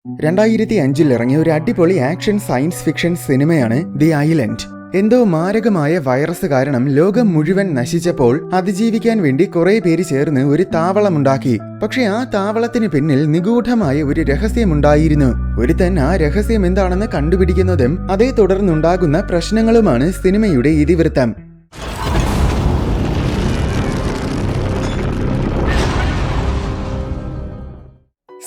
2005 ഇറങ്ങിയ ഒരു അടിപൊളി ആക്ഷൻ സയൻസ് ഫിക്ഷൻ സിനിമയാണ് ദി ഐലൻഡ്. എന്തോ മാരകമായ വൈറസ് കാരണം ലോകം മുഴുവൻ നശിച്ചപ്പോൾ അതിജീവിക്കാൻ വേണ്ടി കുറെ പേര് ചേർന്ന് ഒരു താവളമുണ്ടാക്കി. പക്ഷെ ആ താവളത്തിന് പിന്നിൽ നിഗൂഢമായ ഒരു രഹസ്യമുണ്ടായിരുന്നു. ഒരുത്തൻ ആ രഹസ്യം എന്താണെന്ന് കണ്ടുപിടിക്കുന്നതും അതേ തുടർന്നുണ്ടാകുന്ന പ്രശ്നങ്ങളുമാണ് സിനിമയുടെ ഇതിവൃത്തം.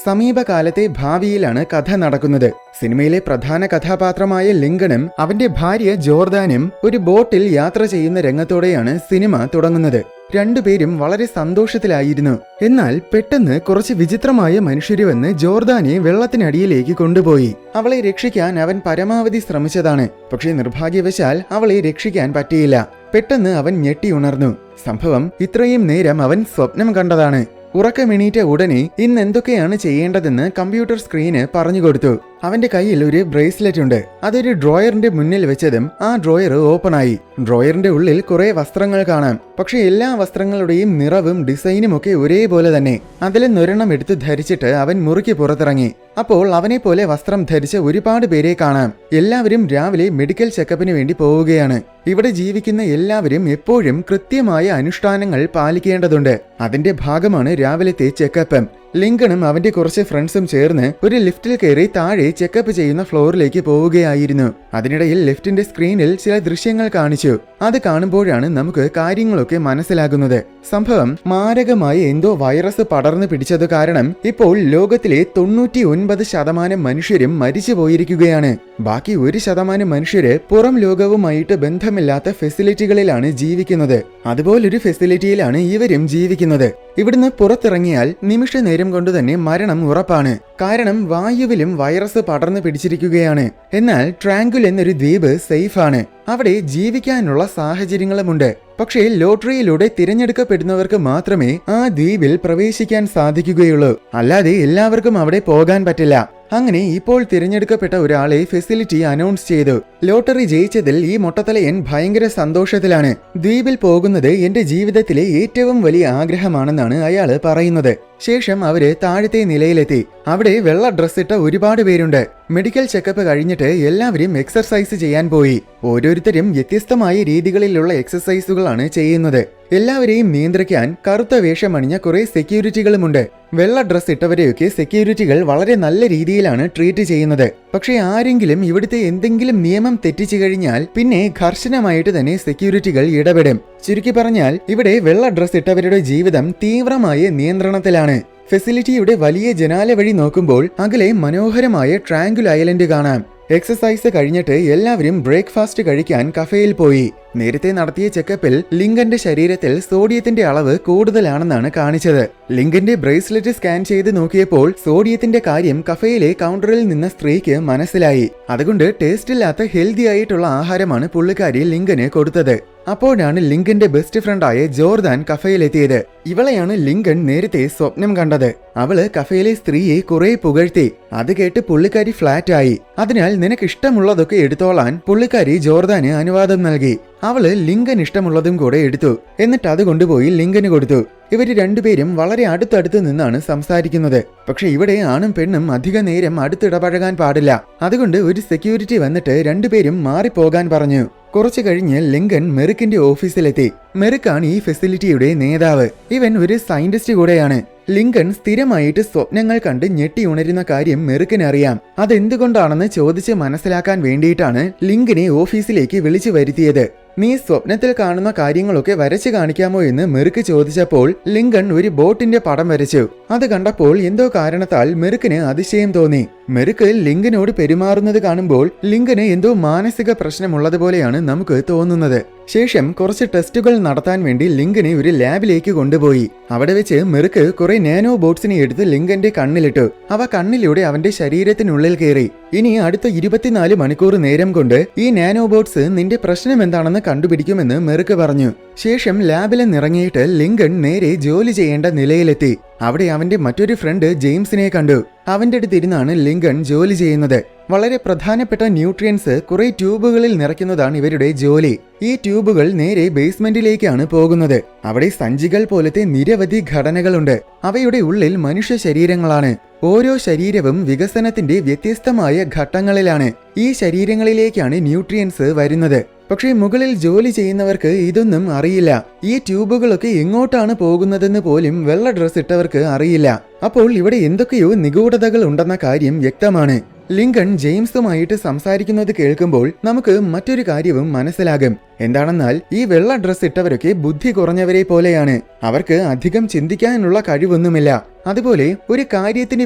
സമീപകാലത്തെ ഭാവിയിലാണ് കഥ നടക്കുന്നത്. സിനിമയിലെ പ്രധാന കഥാപാത്രമായ ലിങ്കണും അവന്റെ ഭാര്യ ജോർദാനും ഒരു ബോട്ടിൽ യാത്ര ചെയ്യുന്ന രംഗത്തോടെയാണ് സിനിമ തുടങ്ങുന്നത്. രണ്ടുപേരും വളരെ സന്തോഷത്തിലായിരുന്നു. എന്നാൽ പെട്ടെന്ന് കുറച്ച് വിചിത്രമായ മനുഷ്യര് വന്ന് ജോർദാനെ വെള്ളത്തിനടിയിലേക്ക് കൊണ്ടുപോയി. അവളെ രക്ഷിക്കാൻ അവൻ പരമാവധി ശ്രമിച്ചതാണ്. പക്ഷേ നിർഭാഗ്യവശാൽ അവളെ രക്ഷിക്കാൻ പറ്റിയില്ല. പെട്ടെന്ന് അവൻ ഞെട്ടി ഉണർന്നു. സംഭവം ഇത്രയും നേരം അവൻ സ്വപ്നം കണ്ടതാണ്. ഉറക്കമെണീറ്റ ഉടനെ ഇന്ന് എന്തൊക്കെയാണ് ചെയ്യേണ്ടതെന്ന് കമ്പ്യൂട്ടർ സ്ക്രീന് പറഞ്ഞുകൊടുത്തു. അവന്റെ കയ്യിൽ ഒരു ബ്രേസ്ലെറ്റ് ഉണ്ട്. അതൊരു ഡ്രോയറിന്റെ മുന്നിൽ വെച്ചതും ആ ഡ്രോയർ ഓപ്പൺ ആയി. ഡ്രോയറിന്റെ ഉള്ളിൽ കുറെ വസ്ത്രങ്ങൾ കാണാം. പക്ഷെ എല്ലാ വസ്ത്രങ്ങളുടെയും നിറവും ഡിസൈനും ഒക്കെ ഒരേപോലെ തന്നെ. അതിൽ ഒരെണ്ണം എടുത്ത് ധരിച്ചിട്ട് അവൻ മുറിക്ക് പുറത്തിറങ്ങി. അപ്പോൾ അവനെ പോലെ വസ്ത്രം ധരിച്ച് ഒരുപാട് പേരെ കാണാം. എല്ലാവരും രാവിലെ മെഡിക്കൽ ചെക്കപ്പിന് വേണ്ടി പോവുകയാണ്. ഇവിടെ ജീവിക്കുന്ന എല്ലാവരും എപ്പോഴും കൃത്യമായ അനുഷ്ഠാനങ്ങൾ പാലിക്കേണ്ടതുണ്ട്. അതിന്റെ ഭാഗമാണ് രാവിലത്തെ ചെക്കപ്പ്. ലിങ്കണും അവന്റെ കുറച്ച് ഫ്രണ്ട്സും ചേർന്ന് ഒരു ലിഫ്റ്റിൽ കയറി താഴെ ചെക്കപ്പ് ചെയ്യുന്ന ഫ്ലോറിലേക്ക് പോവുകയായിരുന്നു. അതിനിടയിൽ ലിഫ്റ്റിന്റെ സ്ക്രീനിൽ ചില ദൃശ്യങ്ങൾ കാണിച്ചു. അത് കാണുമ്പോഴാണ് നമുക്ക് കാര്യങ്ങളൊക്കെ മനസ്സിലാകുന്നത്. സംഭവം മാരകമായ എന്തോ വൈറസ് പടർന്നു പിടിച്ചത് കാരണം ഇപ്പോൾ ലോകത്തിലെ 99% മനുഷ്യരും മരിച്ചു പോയിരിക്കുകയാണ്. ബാക്കി 1% മനുഷ്യര് പുറം ലോകവുമായിട്ട് ബന്ധമില്ലാത്ത ഫെസിലിറ്റികളിലാണ് ജീവിക്കുന്നത്. അതുപോലൊരു ഫെസിലിറ്റിയിലാണ് ഇവരും ജീവിക്കുന്നത്. ഇവിടുന്ന് പുറത്തിറങ്ങിയാൽ നിമിഷ നേരം കൊണ്ട് തന്നെ മരണം ഉറപ്പാണ്. കാരണം വായുവിലും വൈറസ് പടർന്നു പിടിച്ചിരിക്കുകയാണ്. എന്നാൽ ട്രാങ്കുൽ എന്നൊരു ദ്വീപ് സേഫ് ആണ്. അവിടെ ജീവിക്കാനുള്ള സാഹചര്യങ്ങളുമുണ്ട്. പക്ഷേ ലോട്ടറിയിലൂടെ തിരഞ്ഞെടുക്കപ്പെടുന്നവർക്ക് മാത്രമേ ആ ദ്വീപിൽ പ്രവേശിക്കാൻ സാധിക്കുകയുള്ളൂ. അല്ലാതെ എല്ലാവർക്കും അവിടെ പോകാൻ പറ്റില്ല. അങ്ങനെ ഇപ്പോൾ തിരഞ്ഞെടുക്കപ്പെട്ട ഒരാളെ ഫെസിലിറ്റി അനൗൺസ് ചെയ്തു. ലോട്ടറി ജയിച്ചതിൽ ഈ മൊട്ടത്തലയൻ ഭയങ്കര സന്തോഷത്തിലാണ്. ദ്വീപിൽ പോകുന്നത് എന്റെ ജീവിതത്തിലെ ഏറ്റവും വലിയ ആഗ്രഹമാണെന്നാണ് അയാള് പറയുന്നത്. ശേഷം അവര് താഴത്തെ നിലയിലെത്തി. അവിടെ വെള്ള ഡ്രസ്സിട്ട ഒരുപാട് പേരുണ്ട്. മെഡിക്കൽ ചെക്കപ്പ് കഴിഞ്ഞിട്ട് എല്ലാവരും എക്സർസൈസ് ചെയ്യാൻ പോയി. ഓരോരുത്തരും വ്യത്യസ്തമായ രീതികളിലുള്ള എക്സർസൈസുകളാണ് ചെയ്യുന്നത്. എല്ലാവരെയും നിയന്ത്രിക്കാൻ കറുത്ത വേഷമണിഞ്ഞ കുറെ സെക്യൂരിറ്റികളുമുണ്ട്. വെള്ള ഡ്രസ് ഇട്ടവരെയൊക്കെ സെക്യൂരിറ്റികൾ വളരെ നല്ല രീതിയിലാണ് ട്രീറ്റ് ചെയ്യുന്നത്. പക്ഷെ ആരെങ്കിലും ഇവിടുത്തെ എന്തെങ്കിലും നിയമം തെറ്റിച്ചു കഴിഞ്ഞാൽ പിന്നെ കർശനമായിട്ട് തന്നെ സെക്യൂരിറ്റികൾ ഇടപെടും. ചുരുക്കി പറഞ്ഞാൽ ഇവിടെ വെള്ള ഡ്രസ് ഇട്ടവരുടെ ജീവിതം തീവ്രമായ നിയന്ത്രണത്തിലാണ്. ഫെസിലിറ്റിയുടെ വലിയ ജനാല വഴി നോക്കുമ്പോൾ അകലെ മനോഹരമായ ട്രാങ്കുൽ ഐലൻഡ് കാണാം. എക്സസൈസ് കഴിഞ്ഞിട്ട് എല്ലാവരും ബ്രേക്ക്ഫാസ്റ്റ് കഴിക്കാൻ കഫേയിൽ പോയി. നേരത്തെ നടത്തിയ ചെക്കപ്പിൽ ലിങ്കന്റെ ശരീരത്തിൽ സോഡിയത്തിന്റെ അളവ് കൂടുതലാണെന്നാണ് കാണിച്ചത്. ലിങ്കന്റെ ബ്രേസ്ലെറ്റ് സ്കാൻ ചെയ്ത് നോക്കിയപ്പോൾ സോഡിയത്തിന്റെ കാര്യം കഫേയിലെ കൗണ്ടറിൽ നിന്ന സ്ത്രീക്ക് മനസ്സിലായി. അതുകൊണ്ട് ടേസ്റ്റില്ലാത്ത ഹെൽത്തി ആയിട്ടുള്ള ആഹാരമാണ് പുള്ളിക്കാരി ലിങ്കന് കൊടുത്തത്. അപ്പോഴാണ് ലിങ്കന്റെ ബെസ്റ്റ് ഫ്രണ്ടായ ജോർദാൻ കഫേയിലെത്തിയത്. ഇവളെയാണ് ലിങ്കൻ നേരത്തെ സ്വപ്നം കണ്ടത്. അവള് കഫേയിലെ സ്ത്രീയെ കുറെ പുകഴ്ത്തി. അത് കേട്ട് പുള്ളിക്കാരി ഫ്ലാറ്റ് ആയി. അതിനാൽ നിനക്ക് ഇഷ്ടമുള്ളതൊക്കെ എടുത്തോളാൻ പുള്ളിക്കാരി ജോർദാന് അനുവാദം നൽകി. അവള് ലിങ്കൻ ഇഷ്ടമുള്ളതും കൂടെ എടുത്തു. എന്നിട്ട് അത് കൊണ്ടുപോയി ലിങ്കന് കൊടുത്തു. ഇവര് രണ്ടുപേരും വളരെ അടുത്തടുത്ത് നിന്നാണ് സംസാരിക്കുന്നത്. പക്ഷെ ഇവിടെ ആണും പെണ്ണും അധിക നേരം അടുത്തിടപഴകാൻ പാടില്ല. അതുകൊണ്ട് ഒരു സെക്യൂരിറ്റി വന്നിട്ട് രണ്ടുപേരും മാറിപ്പോകാൻ പറഞ്ഞു. കുറച്ചു കഴിഞ്ഞ് ലിങ്കൻ മെറിക്കിന്റെ ഓഫീസിലെത്തി. മെറിക്കാണ് ഈ ഫെസിലിറ്റിയുടെ നേതാവ്. ഇവൻ ഒരു സയന്റിസ്റ്റ് കൂടെയാണ്. ലിങ്കൺ സ്ഥിരമായിട്ട് സ്വപ്നങ്ങൾ കണ്ട് ഞെട്ടി ഉണരുന്ന കാര്യം മെറിക്കിന് അറിയാം. അതെന്തുകൊണ്ടാണെന്ന് ചോദിച്ച് മനസ്സിലാക്കാൻ വേണ്ടിയിട്ടാണ് ലിങ്കനെ ഓഫീസിലേക്ക് വിളിച്ചു വരുത്തിയത്. നീ സ്വപ്നത്തിൽ കാണുന്ന കാര്യങ്ങളൊക്കെ വരച്ചു കാണിക്കാമോ എന്ന് മെറിക്ക് ചോദിച്ചപ്പോൾ ലിങ്കൺ ഒരു ബോട്ടിന്റെ പടം വരച്ചു. അത് കണ്ടപ്പോൾ എന്തോ കാരണത്താൽ മെറിക്കിന് അതിശയം തോന്നി. മെറിക്ക് ലിങ്കനോട് പെരുമാറുന്നത് കാണുമ്പോൾ ലിങ്കന് എന്തോ മാനസിക പ്രശ്നമുള്ളതുപോലെയാണ് നമുക്ക് തോന്നുന്നത്. ശേഷം കുറച്ച് ടെസ്റ്റുകൾ നടത്താൻ വേണ്ടി ലിങ്കനെ ഒരു ലാബിലേക്ക് കൊണ്ടുപോയി. അവിടെ വെച്ച് മെറിക്ക് കുറെ നാനോ ബോട്ട്സിനെ എടുത്ത് ലിങ്കന്റെ കണ്ണിലിട്ടു. അവ കണ്ണിലൂടെ അവന്റെ ശരീരത്തിനുള്ളിൽ കയറി. ഇനി അടുത്ത 24 മണിക്കൂർ നേരം കൊണ്ട് ഈ നാനോ ബോട്ട്സ് നിന്റെ പ്രശ്നം എന്താണെന്ന് കണ്ടുപിടിക്കുമെന്ന് മെറുക്ക് പറഞ്ഞു. ശേഷം ലാബിൽ നിന്നിറങ്ങിയിട്ട് ലിങ്കൺ നേരെ ജോലി ചെയ്യേണ്ട നിലയിലെത്തി. അവിടെ അവന്റെ മറ്റൊരു ഫ്രണ്ട് ജെയിംസിനെ കണ്ടു. അവന്റെ അടുത്തിരുന്നാണ് ലിങ്കൺ ജോലി ചെയ്യുന്നത്. വളരെ പ്രധാനപ്പെട്ട ന്യൂട്രിയൻസ് കുറെ ട്യൂബുകളിൽ നിറയ്ക്കുന്നതാണ് ഇവരുടെ ജോലി. ഈ ട്യൂബുകൾ നേരെ ബേസ്മെന്റിലേക്കാണ് പോകുന്നത്. അവിടെ സഞ്ചികൾ പോലത്തെ നിരവധി ഘടനകളുണ്ട്. അവയുടെ ഉള്ളിൽ മനുഷ്യ ശരീരങ്ങളാണ്. ഓരോ ശരീരവും വികസനത്തിന്റെ വ്യത്യസ്തമായ ഘട്ടങ്ങളിലാണ്. ഈ ശരീരങ്ങളിലേക്കാണ് ന്യൂട്രിയൻസ് വരുന്നത്. പക്ഷേ മുകളിൽ ജോലി ചെയ്യുന്നവർക്ക് ഇതൊന്നും അറിയില്ല. ഈ ട്യൂബുകളൊക്കെ എങ്ങോട്ടാണ് പോകുന്നതെന്ന് പോലും വെള്ള ഡ്രസ് ഇട്ടവർക്ക് അറിയില്ല. അപ്പോൾ ഇവിടെ എന്തൊക്കെയോ നിഗൂഢതകൾ ഉണ്ടെന്ന കാര്യം വ്യക്തമാണ്. ലിങ്കൺ ജെയിംസുമായിട്ട് സംസാരിക്കുന്നത് കേൾക്കുമ്പോൾ നമുക്ക് മറ്റൊരു കാര്യവും മനസ്സിലാകും. എന്താണെന്നാൽ ഈ വെള്ള ഡ്രസ് ഇട്ടവരൊക്കെ ബുദ്ധി കുറഞ്ഞവരെ പോലെയാണ്. അവർക്ക് അധികം ചിന്തിക്കാനുള്ള കഴിവൊന്നുമില്ല. അതുപോലെ ഒരു കാര്യത്തിന്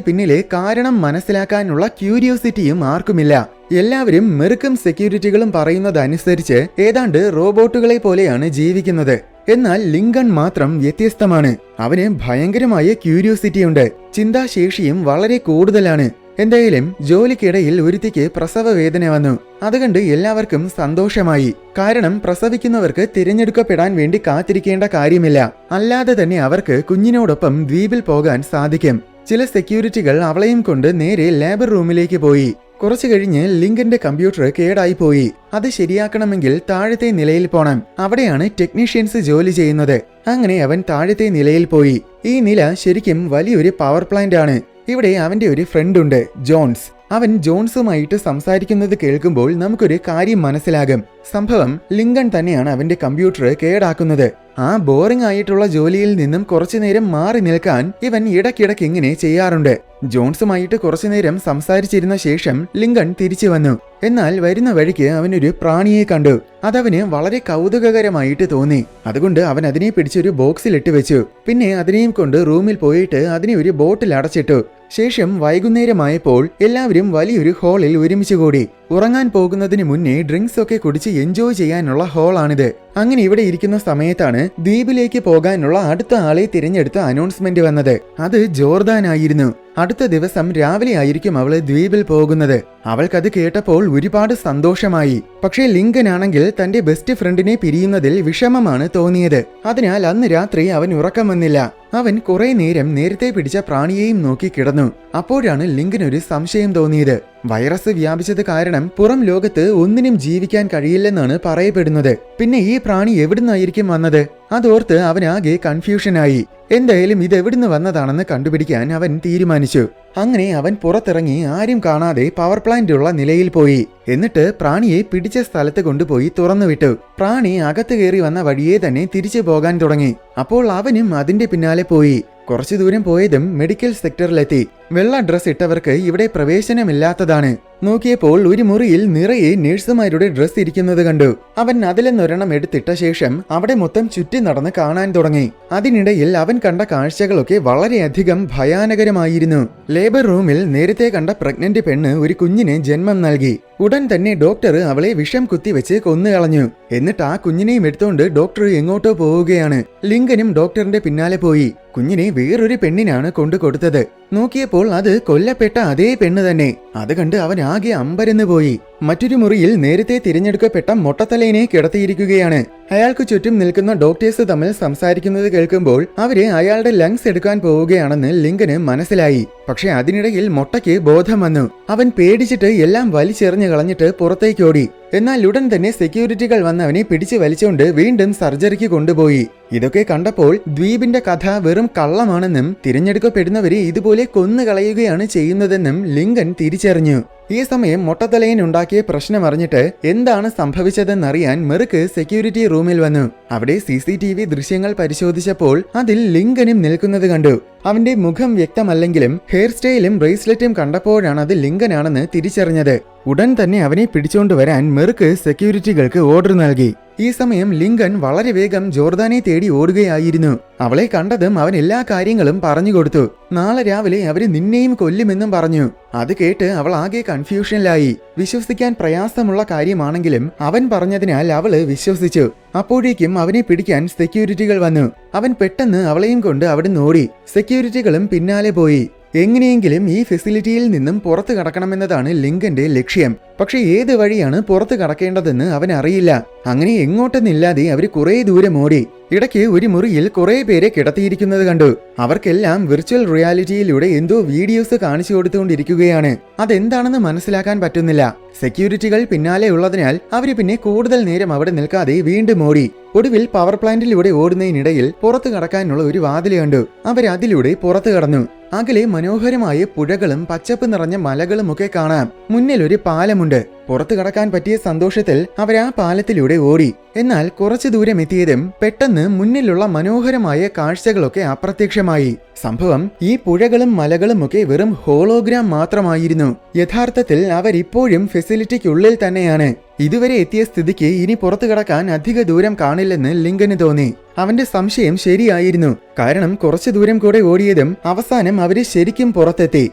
പിന്നിലെ കാരണം മനസ്സിലാക്കാനുള്ള ക്യൂരിയോസിറ്റിയും ആർക്കുമില്ല. എല്ലാവരും മെറുക്കും സെക്യൂരിറ്റികളും പറയുന്നതനുസരിച്ച് ഏതാണ്ട് റോബോട്ടുകളെ പോലെയാണ് ജീവിക്കുന്നത്. എന്നാൽ ലിങ്കൺ മാത്രം വ്യത്യസ്തമാണ്. അവന് ഭയങ്കരമായ ക്യൂരിയോസിറ്റിയുണ്ട്. ചിന്താശേഷിയും വളരെ കൂടുതലാണ്. എന്തായാലും ജോലിക്കിടയിൽ ഒരുത്തിക്ക് പ്രസവ വേദന വന്നു. അതുകണ്ട് എല്ലാവർക്കും സന്തോഷമായി. കാരണം പ്രസവിക്കുന്നവർക്ക് തിരഞ്ഞെടുക്കപ്പെടാൻ വേണ്ടി കാത്തിരിക്കേണ്ട കാര്യമില്ല. അല്ലാതെ തന്നെ അവർക്ക് കുഞ്ഞിനോടൊപ്പം ദ്വീപിൽ പോകാൻ സാധിക്കും. ചില സെക്യൂരിറ്റികൾ അവളെയും കൊണ്ട് നേരെ ലേബർ റൂമിലേക്ക് പോയി. കുറച്ചു കഴിഞ്ഞ് ലിങ്കന്റെ കമ്പ്യൂട്ടർ കേടായി പോയി. അത് ശരിയാക്കണമെങ്കിൽ താഴത്തെ നിലയിൽ പോണം. അവിടെയാണ് ടെക്നീഷ്യൻസ് ജോലി ചെയ്യുന്നത്. അങ്ങനെ അവൻ താഴത്തെ നിലയിൽ പോയി. ഈ നില ശരിക്കും വലിയൊരു പവർ പ്ലാന്റ് ആണ്. ഇവിടെ അവന്റെ ഒരു ഫ്രണ്ട് ഉണ്ട്, ജോൺസ്. അവൻ ജോൺസുമായിട്ട് സംസാരിക്കുന്നത് കേൾക്കുമ്പോൾ നമുക്കൊരു കാര്യം മനസ്സിലാകും. സംഭവം ലിങ്കൺ തന്നെയാണ് അവന്റെ കമ്പ്യൂട്ടർ കേടാക്കുന്നത്. ആ ബോറിംഗ് ആയിട്ടുള്ള ജോലിയിൽ നിന്നും കുറച്ചുനേരം മാറി നിൽക്കാൻ ഇവൻ ഇടയ്ക്കിടയ്ക്ക് ഇങ്ങനെ ചെയ്യാറുണ്ട്. ജോൺസുമായിട്ട് കുറച്ചുനേരം സംസാരിച്ചിരുന്ന ശേഷം ലിങ്കൺ തിരിച്ചു വന്നു. എന്നാൽ വരുന്ന വഴിക്ക് അവനൊരു പ്രാണിയെ കണ്ടു. അതവന് വളരെ കൗതുകകരമായിട്ട് തോന്നി. അതുകൊണ്ട് അവൻ അതിനെ പിടിച്ചൊരു ബോക്സിലിട്ട് വെച്ചു. പിന്നെ അതിനെയും കൊണ്ട് റൂമിൽ പോയിട്ട് അതിനെ ഒരു ബോട്ടിൽ അടച്ചിട്ടു. ശേഷം വൈകുന്നേരമായപ്പോൾ എല്ലാവരും വലിയൊരു ഹാളിൽ ഒരുമിച്ച് കൂടി. ഉറങ്ങാൻ പോകുന്നതിന് മുന്നേ ഡ്രിങ്ക്സ് ഒക്കെ കുടിച്ച് എൻജോയ് ചെയ്യാനുള്ള ഹാളാണിത്. അങ്ങനെ ഇവിടെ ഇരിക്കുന്ന സമയത്താണ് ദ്വീപിലേക്ക് പോകാനുള്ള അടുത്ത ആളെ തിരഞ്ഞെടുത്ത അനൗൺസ്മെന്റ് വന്നത്. അത് ജോർദാൻ ആയിരുന്നു. അടുത്ത ദിവസം രാവിലെ ആയിരിക്കും അവള് ദ്വീപിൽ പോകുന്നത്. അവൾക്കത് കേട്ടപ്പോൾ ഒരുപാട് സന്തോഷമായി. പക്ഷേ ലിങ്കനാണെങ്കിൽ തന്റെ ബെസ്റ്റ് ഫ്രണ്ടിനെ പിരിയുന്നതിൽ വിഷമമാണ് തോന്നിയത്. അതിനാൽ അന്ന് രാത്രി അവൻ ഉറക്കം വന്നില്ല. അവൻ കുറെ നേരം നേരത്തെ പിടിച്ച പ്രാണിയെയും നോക്കി കിടന്നു. അപ്പോഴാണ് ലിങ്കനൊരു സംശയം തോന്നിയത്. വൈറസ് വ്യാപിച്ചത് കാരണം പുറം ലോകത്ത് ഒന്നിനും ജീവിക്കാൻ കഴിയില്ലെന്നാണ് പറയപ്പെടുന്നത്. പിന്നെ ഈ പ്രാണി എവിടുന്നായിരിക്കും വന്നത്? അതോർത്ത് അവനാകെ കൺഫ്യൂഷനായി. എന്തായാലും ഇതെവിടുന്ന് വന്നതാണെന്ന് കണ്ടുപിടിക്കാൻ അവൻ തീരുമാനിച്ചു. അങ്ങനെ അവൻ പുറത്തിറങ്ങി ആരും കാണാതെ പവർ പ്ലാന്റ് ഉള്ള നിലയിൽ പോയി. എന്നിട്ട് പ്രാണിയെ പിടിച്ച സ്ഥലത്ത് കൊണ്ടുപോയി തുറന്നുവിട്ടു. പ്രാണി അകത്ത് കയറി വന്ന വഴിയെ തന്നെ തിരിച്ചു പോകാൻ തുടങ്ങി. അപ്പോൾ അവനും അതിന്റെ പിന്നാലെ പോയി. കുറച്ചു ദൂരം പോയതും മെഡിക്കൽ സെക്ടറിലെത്തി. വെള്ള ഡ്രസ് ഇട്ടവർക്ക് ഇവിടെ പ്രവേശനമില്ലാത്തതാണ്. നോക്കിയപ്പോൾ ഒരു മുറിയിൽ നിറയെ നഴ്സുമാരുടെ ഡ്രസ് ഇരിക്കുന്നത് കണ്ടു. അവൻ അതിലെന്നൊരെണ്ണം എടുത്തിട്ട ശേഷം അവിടെ മൊത്തം ചുറ്റി നടന്ന് കാണാൻ തുടങ്ങി. അതിനിടയിൽ അവൻ കണ്ട കാഴ്ചകളൊക്കെ വളരെയധികം ഭയാനകരമായിരുന്നു. ലേബർ റൂമിൽ നേരത്തെ കണ്ട പ്രഗ്നന്റ് പെണ്ണ് ഒരു കുഞ്ഞിന് ജന്മം നൽകി. ഉടൻ തന്നെ ഡോക്ടർ അവളെ വിഷം കുത്തിവെച്ച് കൊന്നുകളഞ്ഞു. എന്നിട്ട് ആ കുഞ്ഞിനെയും എടുത്തോണ്ട് ഡോക്ടർ എങ്ങോട്ടോ പോവുകയാണ്. ലിങ്കനും ഡോക്ടറിന്റെ പിന്നാലെ പോയി. കുഞ്ഞിനെ വേറൊരു പെണ്ണിനാണ് കൊണ്ടു കൊടുത്തത്. നോക്കിയപ്പോൾ അത് കൊല്ലപ്പെട്ട അതേ പെണ്ണ് തന്നെ. അത് കണ്ട് അവൻ ആകെ അമ്പരന്ന് പോയി. മറ്റൊരു മുറിയിൽ നേരത്തെ തിരഞ്ഞെടുക്കപ്പെട്ട മൊട്ടത്തലേനെ കിടത്തിയിരിക്കുകയാണ്. അയാൾക്ക് ചുറ്റും നിൽക്കുന്ന ഡോക്ടേഴ്സ് തമ്മിൽ സംസാരിക്കുന്നത് കേൾക്കുമ്പോൾ അവര് അയാളുടെ ലങ്സ് എടുക്കാൻ പോവുകയാണെന്ന് ലിങ്കന് മനസ്സിലായി. പക്ഷെ അതിനിടയിൽ മൊട്ടയ്ക്ക് ബോധം വന്നു. അവൻ പേടിച്ചിട്ട് എല്ലാം വലിച്ചെറിഞ്ഞു കളഞ്ഞിട്ട് പുറത്തേക്കോടി. എന്നാൽ ഉടൻ തന്നെ സെക്യൂരിറ്റികൾ വന്ന് അവനെ പിടിച്ചു വലിച്ചുകൊണ്ട് വീണ്ടും സർജറിക്ക് കൊണ്ടുപോയി. ഇതൊക്കെ കണ്ടപ്പോൾ ദ്വീപിന്റെ കഥ വെറും കള്ളമാണെന്നും തിരഞ്ഞെടുക്കപ്പെടുന്നവരെ ഇതുപോലെ കൊന്നുകളയുകയാണ് ചെയ്യുന്നതെന്നും ലിങ്കൻ തിരിച്ചറിഞ്ഞു. ഈ സമയം മൊട്ടത്തലയൻ ഉണ്ടാക്കിയ പ്രശ്നം അറിഞ്ഞിട്ട് എന്താണ് സംഭവിച്ചതെന്നറിയാൻ മെറുക്ക് സെക്യൂരിറ്റി റൂമിൽ വന്നു. അവിടെ CCTV ദൃശ്യങ്ങൾ പരിശോധിച്ചപ്പോൾ അതിൽ ലിങ്കനും നിൽക്കുന്നത് കണ്ടു. അവന്റെ മുഖം വ്യക്തമല്ലെങ്കിലും ഹെയർ സ്റ്റൈലും ബ്രേസ്ലെറ്റും കണ്ടപ്പോഴാണ് അത് ലിങ്കനാണെന്ന് തിരിച്ചറിഞ്ഞത്. ഉടൻ തന്നെ അവനെ പിടിച്ചുകൊണ്ടുവരാൻ മെറുക്ക് സെക്യൂരിറ്റികൾക്ക് ഓർഡർ നൽകി. ഈ സമയം ലിങ്കൻ വളരെ വേഗം ജോർദാനെ തേടി ഓടുകയായിരുന്നു. അവളെ കണ്ടതും അവൻ എല്ലാ കാര്യങ്ങളും പറഞ്ഞു കൊടുത്തു. നാളെ രാവിലെ അവര് നിന്നെയും കൊല്ലുമെന്നും പറഞ്ഞു. അത് കേട്ട് അവൾ ആകെ കൺഫ്യൂഷനിലായി. വിശ്വസിക്കാൻ പ്രയാസമുള്ള കാര്യമാണെങ്കിലും അവൻ പറഞ്ഞതിനാൽ അവള് വിശ്വസിച്ചു. അപ്പോഴേക്കും അവനെ പിടിക്കാൻ സെക്യൂരിറ്റികൾ വന്നു. അവൻ പെട്ടെന്ന് അവളെയും കൊണ്ട് അവിടുന്ന് ഓടി. സെക്യൂരിറ്റികളും പിന്നാലെ പോയി. എങ്ങനെയെങ്കിലും ഈ ഫെസിലിറ്റിയിൽ നിന്നും പുറത്തു കടക്കണമെന്നതാണ് ലിങ്കന്റെ ലക്ഷ്യം. പക്ഷെ ഏത് വഴിയാണ് പുറത്ത് കടക്കേണ്ടതെന്ന് അവൻ അറിയില്ല. അങ്ങനെ എങ്ങോട്ടെന്നില്ലാതെ അവര് കുറെ ദൂരം ഓടി. ഇടയ്ക്ക് ഒരു മുറിയിൽ കുറെ പേരെ കിടത്തിയിരിക്കുന്നത് കണ്ടു. അവർക്കെല്ലാം വിർച്വൽ റിയാലിറ്റിയിലൂടെ എന്തോ വീഡിയോസ് കാണിച്ചു കൊടുത്തുകൊണ്ടിരിക്കുകയാണ്. അതെന്താണെന്ന് മനസ്സിലാക്കാൻ പറ്റുന്നില്ല. സെക്യൂരിറ്റികൾ പിന്നാലെ ഉള്ളതിനാൽ അവര് പിന്നെ കൂടുതൽ നേരം അവിടെ നിൽക്കാതെ വീണ്ടും ഓടി. ഒടുവിൽ പവർ പ്ലാന്റിലൂടെ ഓടുന്നതിനിടയിൽ പുറത്തു കടക്കാനുള്ള ഒരു വാതിൽ കണ്ടു. അവരതിലൂടെ പുറത്തു കടന്നു. അകലെ മനോഹരമായ പുഴകളും പച്ചപ്പ് നിറഞ്ഞ മലകളും ഒക്കെ കാണാം. മുന്നിൽ ഒരു പാലമുണ്ട്. പുറത്തു കടക്കാൻ പറ്റിയ സന്തോഷത്തിൽ അവരാ പാലത്തിലൂടെ ഓടി. എന്നാൽ കുറച്ചു ദൂരം എത്തിയതും പെട്ടെന്ന് മുന്നിലുള്ള മനോഹരമായ കാഴ്ചകളൊക്കെ അപ്രത്യക്ഷമായി. സംഭവം ഈ പുഴകളും മലകളും ഒക്കെ വെറും ഹോളോഗ്രാം മാത്രമായിരുന്നു. യഥാർത്ഥത്തിൽ അവരിപ്പോഴും ഫെസിലിറ്റിക്കുള്ളിൽ തന്നെയാണ്. ഇതുവരെ എത്തിയ സ്ഥിതിക്ക് ഇനി പുറത്തു കടക്കാൻ അധിക ദൂരം കാണില്ലെന്ന് ലിങ്കന് തോന്നി. അവന്റെ സംശയം ശരിയായിരുന്നു. കാരണം കുറച്ചു ദൂരം കൂടെ ഓടിയതും അവസാനം അവര് ശരിക്കും പുറത്തെത്തി.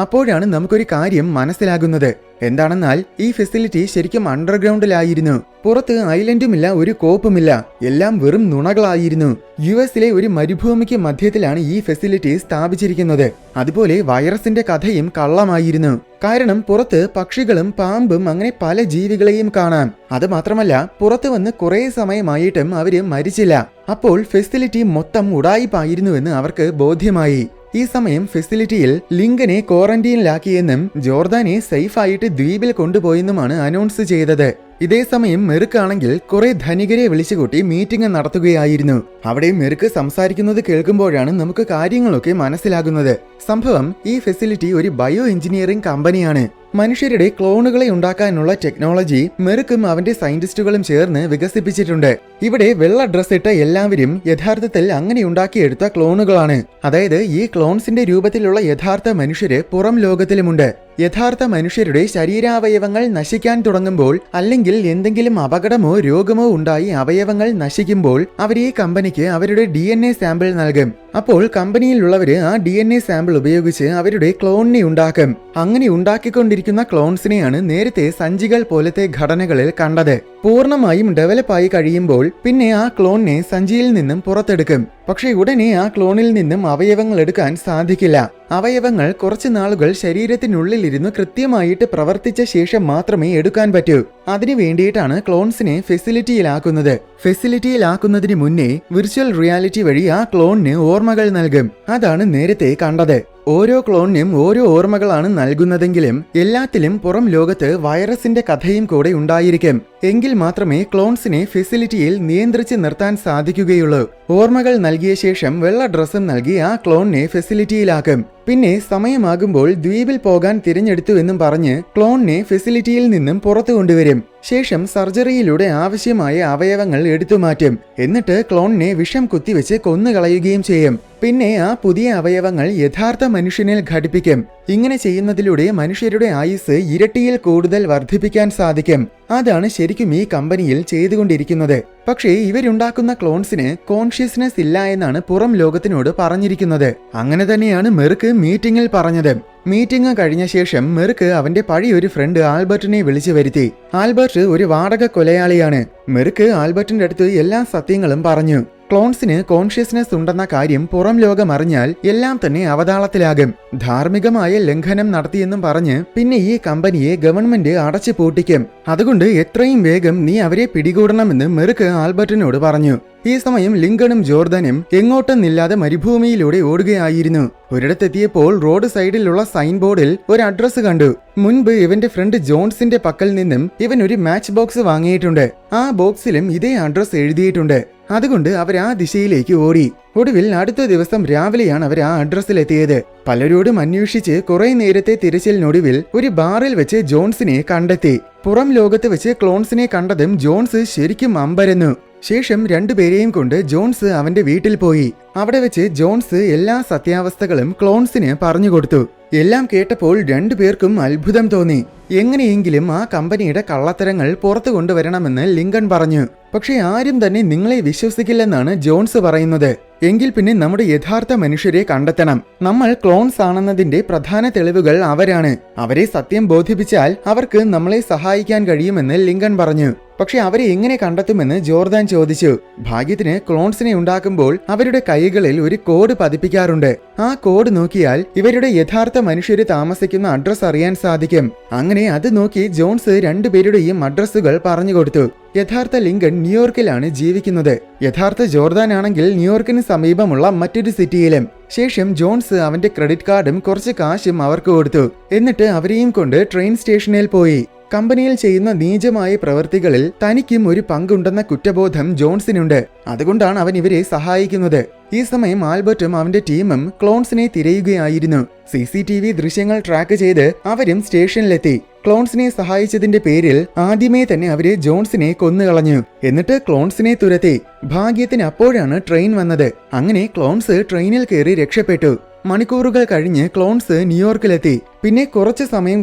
അപ്പോഴാണ് നമുക്കൊരു കാര്യം മനസ്സിലാകുന്നത്. എന്താണെന്നാൽ ഈ ഫെസിലിറ്റി ശരിക്കും അണ്ടർഗ്രൗണ്ടിലായിരുന്നു. പുറത്ത് ഐലൻഡുമില്ല, ഒരു കോപ്പുമില്ല. എല്ലാം വെറും നുണകളായിരുന്നു. യുഎസിലെ ഒരു മരുഭൂമിക്ക് മധ്യത്തിലാണ് ഈ ഫെസിലിറ്റി സ്ഥാപിച്ചിരിക്കുന്നത്. അതുപോലെ വൈറസിന്റെ കഥയും കള്ളമായിരുന്നു. കാരണം പുറത്ത് പക്ഷികളും പാമ്പും അങ്ങനെ പല ജീവികളെയും കാണാം. അത് മാത്രമല്ല പുറത്തു വന്ന് കുറെ സമയമായിട്ടും അവര് മരിച്ചില്ല. അപ്പോൾ ഫെസിലിറ്റി മൊത്തം ഉഡായിപ്പായിരുന്നുവെന്ന് അവർക്ക് ബോധ്യമായി. ഈ സമയം ഫെസിലിറ്റിയിൽ ലിങ്കനെ ക്വാറന്റീനിലാക്കിയെന്നും ജോർദാനെ സേഫായിട്ട് ദ്വീപിൽ കൊണ്ടുപോയെന്നുമാണ് അനൗൺസ് ചെയ്തത്. ഇതേസമയം മെറുക്കാണെങ്കിൽ കുറെ ധനികരെ വിളിച്ചുകൂട്ടി മീറ്റിംഗ് നടത്തുകയായിരുന്നു. അവിടെ മെറുക്ക് സംസാരിക്കുന്നത് കേൾക്കുമ്പോഴാണ് നമുക്ക് കാര്യങ്ങളൊക്കെ മനസ്സിലാകുന്നത്. സംഭവം ഈ ഫെസിലിറ്റി ഒരു ബയോ എഞ്ചിനീയറിംഗ് കമ്പനിയാണ്. മനുഷ്യരുടെ ക്ലോണുകളെ ഉണ്ടാക്കാനുള്ള ടെക്നോളജി മെറുക്കും അവന്റെ സയന്റിസ്റ്റുകളും ചേർന്ന് വികസിപ്പിച്ചിട്ടുണ്ട്. ഇവിടെ വെള്ള ഡ്രസ് ഇട്ട എല്ലാവരും യഥാർത്ഥത്തിൽ അങ്ങനെ ഉണ്ടാക്കിയെടുത്ത ക്ലോണുകളാണ്. അതായത് ഈ ക്ലോൺസിന്റെ രൂപത്തിലുള്ള യഥാർത്ഥ മനുഷ്യര് പുറം ലോകത്തിലുമുണ്ട്. യഥാർത്ഥ മനുഷ്യരുടെ ശരീരാവയവങ്ങൾ നശിക്കാൻ തുടങ്ങുമ്പോൾ അല്ലെങ്കിൽ എന്തെങ്കിലും അപകടമോ രോഗമോ ഉണ്ടായി അവയവങ്ങൾ നശിക്കുമ്പോൾ അവർ ഈ കമ്പനിക്ക് അവരുടെ DNA സാമ്പിൾ നൽകും. അപ്പോൾ കമ്പനിയിലുള്ളവര് ആ DNA സാമ്പിൾ ഉപയോഗിച്ച് അവരുടെ ക്ലോണിനെ ഉണ്ടാക്കും. അങ്ങനെ ഉണ്ടാക്കിക്കൊണ്ടിരിക്കുന്ന ക്ലോൺസിനെയാണ് നേരത്തെ സഞ്ചികൾ പോലത്തെ ഘടനകളിൽ കണ്ടത്. പൂർണ്ണമായും ഡെവലപ്പായി കഴിയുമ്പോൾ പിന്നെ ആ ക്ലോണിനെ സഞ്ചിയിൽ നിന്നും പുറത്തെടുക്കും. പക്ഷെ ഉടനെ ആ ക്ലോണിൽ നിന്നും അവയവങ്ങൾ എടുക്കാൻ സാധിക്കില്ല. അവയവങ്ങൾ കുറച്ചു നാളുകൾ ശരീരത്തിനുള്ളിലിരുന്ന് കൃത്യമായിട്ട് പ്രവർത്തിച്ച ശേഷം മാത്രമേ എടുക്കാൻ പറ്റൂ. അതിനു വേണ്ടിയിട്ടാണ് ക്ലോൺസിനെ ഫെസിലിറ്റിയിലാക്കുന്നത്. ഫെസിലിറ്റിയിലാക്കുന്നതിന് മുന്നേ വിർച്വൽ റിയാലിറ്റി വഴി ആ ക്ലോണിന് ഓർമ്മകൾ നൽകും. അതാണ് നേരത്തെ കണ്ടത്. ഓരോ ക്ലോണിനും ഓരോ ഓർമ്മകളാണ് നൽകുന്നതെങ്കിലും എല്ലാത്തിലും പുറം ലോകത്ത് വൈറസിന്റെ കഥയും കൂടെ ഉണ്ടായിരിക്കും. എങ്കിൽ മാത്രമേ ക്ലോൺസിനെ ഫെസിലിറ്റിയിൽ നിയന്ത്രിച്ച് നിർത്താൻ സാധിക്കുകയുള്ളൂ. ഓർമ്മകൾ നൽകിയ ശേഷം വെള്ള ഡ്രസ്സും നൽകി ആ ക്ലോണിനെ ഫെസിലിറ്റിയിലാക്കും. പിന്നെ സമയമാകുമ്പോൾ ദ്വീപിൽ പോകാൻ തിരഞ്ഞെടുത്തു എന്നും പറഞ്ഞ് ക്ലോണിനെ ഫെസിലിറ്റിയിൽ നിന്നും പുറത്തു കൊണ്ടുവരും. ശേഷം സർജറിയിലൂടെ ആവശ്യമായ അവയവങ്ങൾ എടുത്തുമാറ്റും. എന്നിട്ട് ക്ലോണിനെ വിഷം കുത്തിവെച്ച് കൊന്നുകളയുകയും ചെയ്യും. പിന്നെ ആ പുതിയ അവയവങ്ങൾ യഥാർത്ഥ മനുഷ്യനിൽ ഘടിപ്പിക്കും. ഇങ്ങനെ ചെയ്യുന്നതിലൂടെ മനുഷ്യരുടെ ആയുസ് ഇരട്ടിയിൽ കൂടുതൽ വർദ്ധിപ്പിക്കാൻ സാധിക്കും. അതാണ് ശരിക്കും ഈ കമ്പനിയിൽ ചെയ്തുകൊണ്ടിരിക്കുന്നത്. പക്ഷേ ഇവരുണ്ടാക്കുന്ന ക്ലോൺസിന് കോൺഷ്യസ്നെസ് ഇല്ല എന്നാണ് പുറം ലോകത്തിനോട് പറഞ്ഞിരിക്കുന്നത്. അങ്ങനെ തന്നെയാണ് മെറുക്ക് മീറ്റിംഗിൽ പറഞ്ഞത്. മീറ്റിംഗ് കഴിഞ്ഞ ശേഷം മെറുക്ക് അവന്റെ പഴയൊരു ഫ്രണ്ട് ആൽബർട്ടിനെ വിളിച്ചു വരുത്തി. ആൽബർട്ട് ഒരു വാടക കൊലയാളിയാണ്. മെറുക്ക് ആൽബർട്ടിന്റെ അടുത്ത് എല്ലാ സത്യങ്ങളും പറഞ്ഞു. ക്ലോൺസിന് കോൺഷ്യസ്നെസ് ഉണ്ടെന്ന കാര്യം പുറം ലോകം അറിഞ്ഞാൽ എല്ലാം തന്നെ അവതാളത്തിലാകും. ധാർമ്മികമായ ലംഘനം നടത്തിയെന്നും പറഞ്ഞ് പിന്നെ ഈ കമ്പനിയെ ഗവൺമെന്റ് അടച്ചു പൂട്ടിക്കും. അതുകൊണ്ട് എത്രയും വേഗം നീ അവരെ പിടികൂടണമെന്ന് മെറുക്ക് ആൽബർട്ടിനോട് പറഞ്ഞു. ഈ സമയം ലിങ്കണും ജോർദാനും എങ്ങോട്ടെന്നില്ലാതെ മരുഭൂമിയിലൂടെ ഓടുകയായിരുന്നു. ഒരിടത്തെത്തിയപ്പോൾ റോഡ് സൈഡിലുള്ള സൈൻ ബോർഡിൽ ഒരു അഡ്രസ് കണ്ടു. മുൻപ് ഇവന്റെ ഫ്രണ്ട് ജോൺസിന്റെ പക്കൽ നിന്നും ഇവൻ ഒരു മാച്ച് ബോക്സ് വാങ്ങിയിട്ടുണ്ട്. ആ ബോക്സിലും ഇതേ അഡ്രസ് എഴുതിയിട്ടുണ്ട്. അതുകൊണ്ട് അവർ ആ ദിശയിലേക്ക് ഓടി. ഒടുവിൽ അടുത്ത ദിവസം രാവിലെയാണ് അവർ ആ അഡ്രസ്സിലെത്തിയത്. പലരോടും അന്വേഷിച്ച് കുറെ നേരത്തെ തിരച്ചിലിനൊടുവിൽ ഒരു ബാറിൽ വെച്ച് ജോൺസിനെ കണ്ടെത്തി. പുറം ലോകത്ത് വെച്ച് ക്ലോൺസിനെ കണ്ടതും ജോൺസ് ശരിക്കും അമ്പരന്നു. ശേഷം രണ്ടുപേരെയും കൊണ്ട് ജോൺസ് അവന്റെ വീട്ടിൽ പോയി. അവിടെ വെച്ച് ജോൺസ് എല്ലാ സത്യാവസ്ഥകളും ക്ലോൺസിന് പറഞ്ഞുകൊടുത്തു. എല്ലാം കേട്ടപ്പോൾ രണ്ടുപേർക്കും അത്ഭുതം തോന്നി. എങ്ങനെയെങ്കിലും ആ കമ്പനിയുടെ കള്ളത്തരങ്ങൾ പുറത്തു കൊണ്ടുവരണമെന്ന് ലിങ്കൺ പറഞ്ഞു. പക്ഷെ ആരും തന്നെ നിങ്ങളെ വിശ്വസിക്കില്ലെന്നാണ് ജോൺസ് പറയുന്നത്. എങ്കിൽ പിന്നെ നമ്മുടെ യഥാർത്ഥ മനുഷ്യരെ കണ്ടെത്തണം. നമ്മൾ ക്ലോൺസ് ആണെന്നതിന്റെ പ്രധാന തെളിവുകൾ അവരാണ്. അവരെ സത്യം ബോധിപ്പിച്ചാൽ അവർക്ക് നമ്മളെ സഹായിക്കാൻ കഴിയുമെന്ന് ലിങ്കൺ പറഞ്ഞു. പക്ഷെ അവരെ എങ്ങനെ കണ്ടെത്തുമെന്ന് ജോർദാൻ ചോദിച്ചു. ഭാഗ്യത്തിന് ക്ലോൺസിനെ ഉണ്ടാക്കുമ്പോൾ അവരുടെ കൈകളിൽ ഒരു കോഡ് പതിപ്പിക്കാറുണ്ട്. ആ കോഡ് നോക്കിയാൽ ഇവരുടെ യഥാർത്ഥ മനുഷ്യര് താമസിക്കുന്ന അഡ്രസ് അറിയാൻ സാധിക്കും. അങ്ങനെ അത് നോക്കി ജോൺസ് രണ്ടുപേരുടെയും അഡ്രസ്സുകൾ പറഞ്ഞു കൊടുത്തു. യഥാർത്ഥ ലിങ്കൺ ന്യൂയോർക്കിലാണ് ജീവിക്കുന്നത്. യഥാർത്ഥ ജോർദാൻ ആണെങ്കിൽ ന്യൂയോർക്കിന് സമീപമുള്ള മറ്റൊരു സിറ്റിയിലും. ശേഷം ജോൺസ് അവന്റെ ക്രെഡിറ്റ് കാർഡും കുറച്ച് കാശും അവർക്ക് കൊടുത്തു. എന്നിട്ട് അവരെയും കൊണ്ട് ട്രെയിൻ സ്റ്റേഷനിൽ പോയി. കമ്പനിയിൽ ചെയ്യുന്ന നീചമായ പ്രവൃത്തികളിൽ തനിക്കും ഒരു പങ്കുണ്ടെന്ന കുറ്റബോധം ജോൺസിനുണ്ട്. അതുകൊണ്ടാണ് അവൻ ഇവരെ സഹായിക്കുന്നത്. ഈ സമയം ആൽബർട്ടും അവന്റെ ടീമും ക്ലോൺസിനെ തിരയുകയായിരുന്നു. CCTV ദൃശ്യങ്ങൾ ട്രാക്ക് ചെയ്ത് അവരും സ്റ്റേഷനിലെത്തി. ക്ലോൺസിനെ സഹായിച്ചതിന്റെ പേരിൽ ആദ്യമേ തന്നെ അവര് ജോൺസിനെ കൊന്നുകളഞ്ഞു. എന്നിട്ട് ക്ലോൺസിനെ തുരത്തി. ഭാഗ്യത്തിന് അപ്പോഴാണ് ട്രെയിൻ വന്നത്. അങ്ങനെ ക്ലോൺസ് ട്രെയിനിൽ കയറി രക്ഷപ്പെട്ടു. മണിക്കൂറുകൾ കഴിഞ്ഞ് ക്ലോൺസ് ന്യൂയോർക്കിലെത്തി. പിന്നെ കുറച്ച് സമയം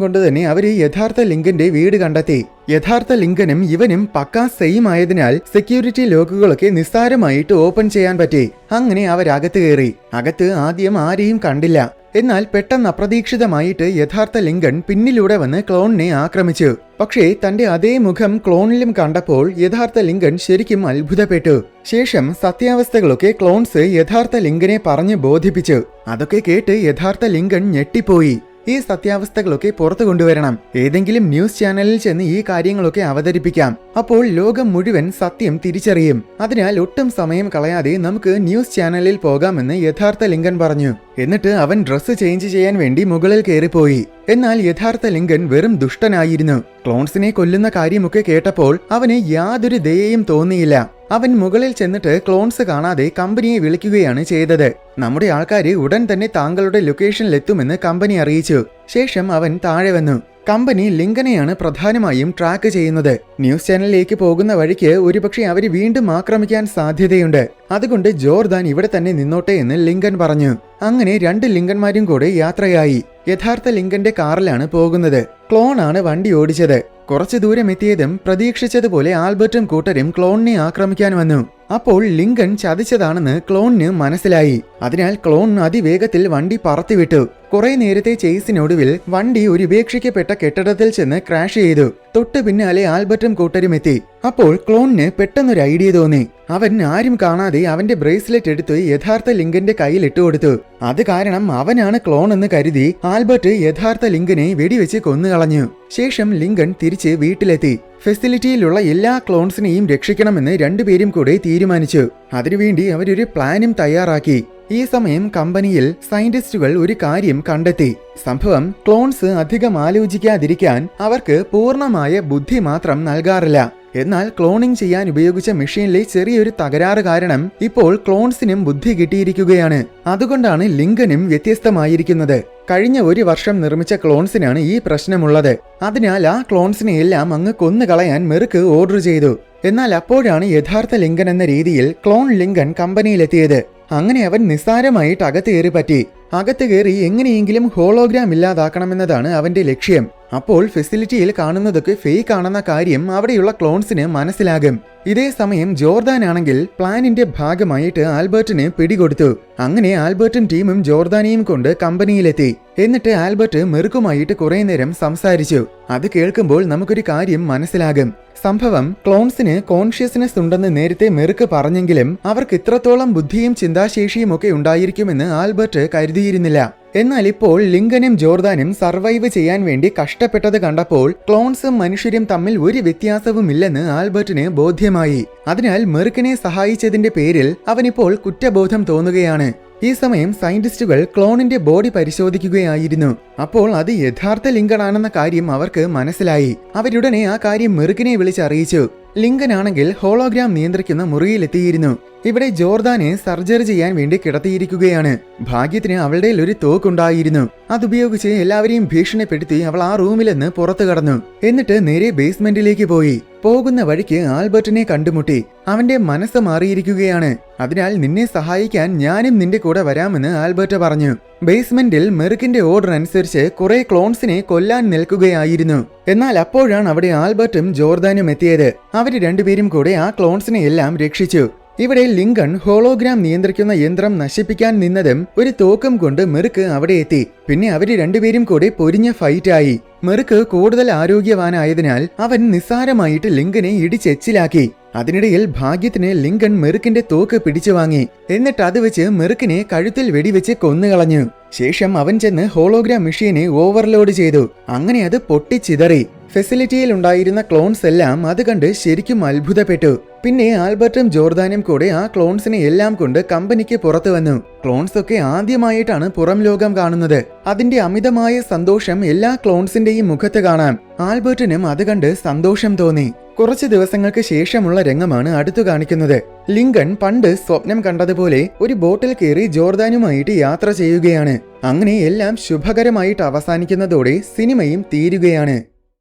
കൊണ്ട് തന്നെ അവര് യഥാർത്ഥ ലിങ്കന്റെ വീട് കണ്ടെത്തി. യഥാർത്ഥ ലിങ്കനും ഇവനും പക്കാ സെയിം ആയതിനാൽ സെക്യൂരിറ്റി ലോക്കുകളൊക്കെ നിസ്സാരമായിട്ട് ഓപ്പൺ ചെയ്യാൻ പറ്റി. അങ്ങനെ അവരകത്ത് കയറി. അകത്ത് ആദ്യം ആരെയും കണ്ടില്ല. എന്നാൽ പെട്ടെന്ന് അപ്രതീക്ഷിതമായിട്ട് യഥാർത്ഥ ലിങ്കൺ പിന്നിലൂടെ വന്ന് ക്ലോണിനെ ആക്രമിച്ചു. പക്ഷേ തന്റെ അതേ മുഖം ക്ലോണിലും കണ്ടപ്പോൾ യഥാർത്ഥ ലിങ്കൺ ശരിക്കും അത്ഭുതപ്പെട്ടു. ശേഷം സത്യാവസ്ഥകളൊക്കെ ക്ലോൺസ് യഥാർത്ഥ ലിങ്കനെ പറഞ്ഞു ബോധിപ്പിച്ചു. അതൊക്കെ കേട്ട് യഥാർത്ഥ ലിങ്കൺ ഞെട്ടിപ്പോയി. ഈ സത്യാവസ്ഥകളൊക്കെ പുറത്തു കൊണ്ടുവരണം. ഏതെങ്കിലും ന്യൂസ് ചാനലിൽ ചെന്ന് ഈ കാര്യങ്ങളൊക്കെ അവതരിപ്പിക്കാം. അപ്പോൾ ലോകം മുഴുവൻ സത്യം തിരിച്ചറിയും. അതിനാൽ ഒട്ടും സമയം കളയാതെ നമുക്ക് ന്യൂസ് ചാനലിൽ പോകാമെന്ന് യഥാർത്ഥ ലിങ്കൺ പറഞ്ഞു. എന്നിട്ട് അവൻ ഡ്രസ്സ് ചേഞ്ച് ചെയ്യാൻ വേണ്ടി മുകളിൽ കയറിപ്പോയി. എന്നാൽ യഥാർത്ഥ ലിങ്കൺ വെറും ദുഷ്ടനായിരുന്നു. ക്ലോൺസിനെ കൊല്ലുന്ന കാര്യമൊക്കെ കേട്ടപ്പോൾ അവന് യാതൊരു ദയയും തോന്നിയില്ല. അവൻ മുകളിൽ ചെന്നിട്ട് ക്ലോൺസ് കാണാതെ കമ്പനിയെ വിളിക്കുകയാണ് ചെയ്തത്. നമ്മുടെ ആൾക്കാര് ഉടൻ തന്നെ താങ്കളുടെ ലൊക്കേഷനിലെത്തുമെന്ന് കമ്പനി അറിയിച്ചു. ശേഷം അവൻ താഴെ വന്നു. കമ്പനി ലിങ്കനെയാണ് പ്രധാനമായും ട്രാക്ക് ചെയ്യുന്നത്. ന്യൂസ് ചാനലിലേക്ക് പോകുന്ന വഴിക്ക് ഒരുപക്ഷെ അവര് വീണ്ടും ആക്രമിക്കാൻ സാധ്യതയുണ്ട്. അതുകൊണ്ട് ജോർദാൻ ഇവിടെ തന്നെ നിന്നോട്ടെ എന്ന് ലിങ്കൻ പറഞ്ഞു. അങ്ങനെ 2 ലിങ്കന്മാരും കൂടെ യാത്രയായി. യഥാർത്ഥ ലിങ്കന്റെ കാറിലാണ് പോകുന്നത്. ക്ലോണാണ് വണ്ടി ഓടിച്ചത്. കുറച്ചു ദൂരം എത്തിയതും പ്രതീക്ഷിച്ചതുപോലെ ആൽബർട്ടും കൂട്ടരും ക്ലോണിനെ ആക്രമിക്കാൻ വന്നു. അപ്പോൾ ലിങ്കൺ ചതിച്ചതാണെന്ന് ക്ലോണിന് മനസ്സിലായി. അതിനാൽ ക്ലോൺ അതിവേഗത്തിൽ വണ്ടി പറത്തിവിട്ടു. കുറെ നേരത്തെ ചേസിനൊടുവിൽ വണ്ടി ഒരു ഉപേക്ഷിക്കപ്പെട്ട കെട്ടിടത്തിൽ ചെന്ന് ക്രാഷ് ചെയ്തു. തൊട്ടു പിന്നാലെ ആൽബർട്ടും കൂട്ടരും എത്തി. അപ്പോൾ ക്ലോണിന് പെട്ടെന്നൊരു ഐഡിയ തോന്നി. അവൻ ആരും കാണാതെ അവന്റെ ബ്രേസ്ലെറ്റ് എടുത്ത് യഥാർത്ഥ ലിങ്കന്റെ കയ്യിൽ ഇട്ടുകൊടുത്തു. അത് കാരണം അവനാണ് ക്ലോൺ എന്ന് കരുതി ആൽബർട്ട് യഥാർത്ഥ ലിങ്കനെ വെടിവെച്ച് കൊന്നുകളഞ്ഞു. ശേഷം ലിങ്കൺ തിരിച്ച് വീട്ടിലെത്തി. ഫെസിലിറ്റിയിലുള്ള എല്ലാ ക്ലോൺസിനെയും രക്ഷിക്കണമെന്ന് രണ്ടുപേരും കൂടെ തീരുമാനിച്ചു. അതിനുവേണ്ടി അവരൊരു പ്ലാനും തയ്യാറാക്കി. ഈ സമയം കമ്പനിയിൽ സയന്റിസ്റ്റുകൾ ഒരു കാര്യം കണ്ടെത്തി. സംഭവം ക്ലോൺസ് അധികം ആലോചിക്കാതിരിക്കാൻ അവർക്ക് പൂർണ്ണമായ ബുദ്ധി മാത്രം നൽകാറില്ല. എന്നാൽ ക്ലോണിംഗ് ചെയ്യാൻ ഉപയോഗിച്ച മെഷീനിലെ ചെറിയൊരു തകരാറ് കാരണം ഇപ്പോൾ ക്ലോൺസിനും ബുദ്ധി കിട്ടിയിരിക്കുകയാണ്. അതുകൊണ്ടാണ് ലിങ്കനും വ്യത്യസ്തമായിരിക്കുന്നത്. കഴിഞ്ഞ 1 വർഷം നിർമ്മിച്ച ക്ലോൺസിനാണ് ഈ പ്രശ്നമുള്ളത്. അതിനാൽ ആ ക്ലോൺസിനെ എല്ലാം അങ്ങ് കൊന്നുകളയാൻ മെർക്ക് ഓർഡർ ചെയ്തു. എന്നാൽ അപ്പോഴാണ് യഥാർത്ഥ ലിങ്കൻ എന്ന രീതിയിൽ ക്ലോൺ ലിങ്കൻ കമ്പനിയിലെത്തിയത്. അങ്ങനെ അവൻ നിസ്സാരമായിട്ട് അകത്ത് കയറി പറ്റി. അകത്ത് കയറി എങ്ങനെയെങ്കിലും ഹോളോഗ്രാം ഇല്ലാതാക്കണമെന്നതാണ് അവന്റെ ലക്ഷ്യം. അപ്പോൾ ഫെസിലിറ്റിയിൽ കാണുന്നതൊക്കെ ഫേക്ക് ആണെന്ന കാര്യം അവിടെയുള്ള ക്ലോൺസിന് മനസ്സിലാകും. ഇതേ സമയം ജോർദാൻ ആണെങ്കിൽ പ്ലാനിന്റെ ഭാഗമായിട്ട് ആൽബർട്ടിന് പിടികൊടുത്തു. അങ്ങനെ ആൽബർട്ടും ടീമും ജോർദാനെയും കൊണ്ട് കമ്പനിയിലെത്തി. എന്നിട്ട് ആൽബർട്ട് മെർക്കുമായിട്ട് കുറെ നേരം സംസാരിച്ചു. അത് കേൾക്കുമ്പോൾ നമുക്കൊരു കാര്യം മനസ്സിലാകും. സംഭവം ക്ലോൺസിന് കോൺഷ്യസ്നെസ് ഉണ്ടെന്ന് നേരത്തെ മെർക്ക് പറഞ്ഞെങ്കിലും അവർക്ക് ഇത്രത്തോളം ബുദ്ധിയും ചിന്താശേഷിയും ഒക്കെ ഉണ്ടായിരിക്കുമെന്ന് ആൽബർട്ട് കരുതിയിരുന്നില്ല. എന്നാൽ ഇപ്പോൾ ലിങ്കനും ജോർദാനും സർവൈവ് ചെയ്യാൻ വേണ്ടി കഷ്ടപ്പെട്ടത് കണ്ടപ്പോൾ ക്ലോൺസും മനുഷ്യരും തമ്മിൽ ഒരു വ്യത്യാസവുമില്ലെന്ന് ആൽബർട്ടിന് ബോധ്യമായി. അതിനാൽ മെർക്കിനെ സഹായിച്ചതിന്റെ പേരിൽ അവനിപ്പോൾ കുറ്റബോധം തോന്നുകയാണ്. ഈ സമയം സയന്റിസ്റ്റുകൾ ക്ലോണിന്റെ ബോഡി പരിശോധിക്കുകയായിരുന്നു. അപ്പോൾ അത് യഥാർത്ഥ ലിങ്കനാണെന്ന കാര്യം അവർക്ക് മനസ്സിലായി. അവരുടനെ ആ കാര്യം മെർക്കിനെ വിളിച്ചറിയിച്ചു. ലിങ്കനാണെങ്കിൽ ഹോളോഗ്രാം നിയന്ത്രിക്കുന്ന മുറിയിലെത്തിയിരുന്നു. ഇവിടെ ജോർദാനെ സർജറി ചെയ്യാൻ വേണ്ടി കിടത്തിയിരിക്കുകയാണ്. ഭാഗ്യത്തിന് അവളുടെ ഒരു തോക്കുണ്ടായിരുന്നു. അതുപയോഗിച്ച് എല്ലാവരെയും ഭീഷണിപ്പെടുത്തി അവൾ ആ റൂമിൽ നിന്ന് പുറത്തു കടന്നു. എന്നിട്ട് നേരെ ബേസ്മെന്റിലേക്ക് പോയി. പോകുന്ന വഴിക്ക് ആൽബർട്ടിനെ കണ്ടുമുട്ടി. അവന്റെ മനസ്സ് മാറിയിരിക്കുകയാണ്. അതിനാൽ നിന്നെ സഹായിക്കാൻ ഞാനും നിന്റെ കൂടെ വരാമെന്ന് ആൽബർട്ട് പറഞ്ഞു. ബേസ്മെന്റിൽ മെർക്കിന്റെ ഓർഡർ അനുസരിച്ച് കുറെ ക്ലോൺസിനെ കൊല്ലാൻ നിൽക്കുകയായിരുന്നു. എന്നാൽ അപ്പോഴാണ് അവിടെ ആൽബർട്ടും ജോർദാനും എത്തിയത്. അവര് രണ്ടുപേരും കൂടെ ആ ക്ലോൺസിനെ എല്ലാം രക്ഷിച്ചു. ഇവിടെ ലിങ്കൺ ഹോളോഗ്രാം നിയന്ത്രിക്കുന്ന യന്ത്രം നശിപ്പിക്കാൻ നിന്നതും ഒരു തോക്കും കൊണ്ട് മെർക്ക് അവിടെ എത്തി. പിന്നെ അവര് രണ്ടുപേരും കൂടെ പൊരിഞ്ഞ ഫൈറ്റായി. മെർക്ക് കൂടുതൽ ആരോഗ്യവാനായതിനാൽ അവൻ നിസ്സാരമായിട്ട് ലിങ്കനെ ഇടിച്ചെച്ചിലാക്കി. അതിനിടയിൽ ഭാഗ്യത്തിന് ലിങ്കൺ മെർക്കിന്റെ തോക്ക് പിടിച്ചു വാങ്ങി. എന്നിട്ട് അത് വെച്ച് മെർക്കിനെ കഴുത്തിൽ വെടിവെച്ച് കൊന്നുകളഞ്ഞു. ശേഷം അവൻ ചെന്ന് ഹോളോഗ്രാം മെഷീനെ ഓവർലോഡ് ചെയ്തു. അങ്ങനെ അത് പൊട്ടിച്ചിതറി. ഫെസിലിറ്റിയിൽ ഉണ്ടായിരുന്ന ക്ലോൺസ് എല്ലാം അത് കണ്ട് ശരിക്കും അത്ഭുതപ്പെട്ടു. പിന്നെ ആൽബർട്ടും ജോർദാനും കൂടെ ആ ക്ലോൺസിനെ എല്ലാം കൊണ്ട് കമ്പനിക്ക് പുറത്തു വന്നു. ക്ലോൺസ് ഒക്കെ ആദ്യമായിട്ടാണ് പുറം ലോകം കാണുന്നത്. അതിന്റെ അമിതമായ സന്തോഷം എല്ലാ ക്ലോൺസിന്റെയും മുഖത്ത് കാണാം. ആൽബർട്ടിനും അത് കണ്ട് സന്തോഷം തോന്നി. കുറച്ചു ദിവസങ്ങൾക്ക് ശേഷമുള്ള രംഗമാണ് അടുത്തു കാണിക്കുന്നത്. ലിങ്കൺ പണ്ട് സ്വപ്നം കണ്ടതുപോലെ ഒരു ബോട്ടിൽ കയറി ജോർദാനുമായിട്ട് യാത്ര ചെയ്യുകയാണ്. അങ്ങനെ എല്ലാം ശുഭകരമായിട്ട് അവസാനിക്കുന്നതോടെ സിനിമയും തീരുകയാണ്.